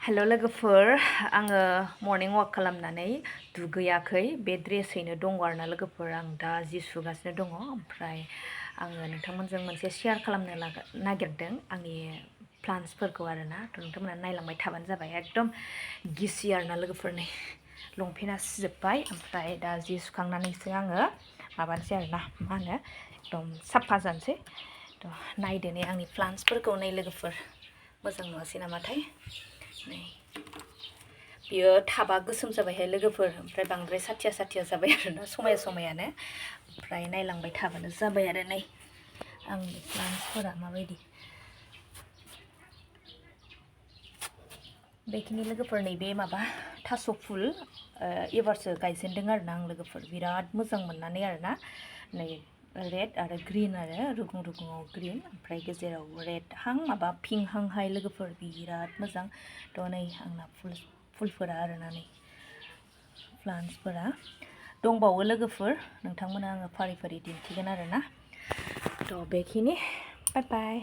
हेल' लोगोफोर आङो मर्निं वाक खालामनानै दुगैयाखै बे ड्रेसैनो दङ आरोना लोगोफोर आं दा जि सुगासिनो दङ ओमफ्राय आङो नोंथांमोनजों मोनसे शेयार खालामनो नागिरदों आंनि प्लान्सफोरखौ आरोना नोंथांमोना नायलांबाय थाबानो जाबाय एकदम गिसि आरोना लोगोफोरनि लंपेन्टआ सिजोब्बाय ओमफ्राय दा जि सुखांनानैसो आङो माबानोसै आरोना मा होनो एकदम साफा जानोसै थ' नायदो नै आंनि प्लान्सफोरखौ नै लोगोफोर मोजां नुवासै नामाथाय नै बियो थाबा गोसोम जाबायहाय लोगोफोर ओमफ्राय बांद्राय साथिया जाबाय आरोना समायानो ओमफ्राय नायलांबाय थाबानो जाबाय आरो नै आंनि प्लान्सफोरा माबायदि बेखिनि लोगोफोर नैबे माबा थास' फुल एबारसो गायजेनदों आरोना आं लोगोफोर बिराद मोजां मोननानै आरोना नै रेड आरो ग्रीन आरो रुगुं रुगुङाव ग्रीन ओमफ्राय गेजेराव रेड हां माबा पिंक हांहाय लोगोफोर बिराद मोजां थ' नै आंना फुलफोरा आरोना नै प्लान्सफोरा दंबावो लोगोफोर नोंथांमोना आङो फारि फारि दिन्थिगोन आरोना थ' बेखिनि बाय बाय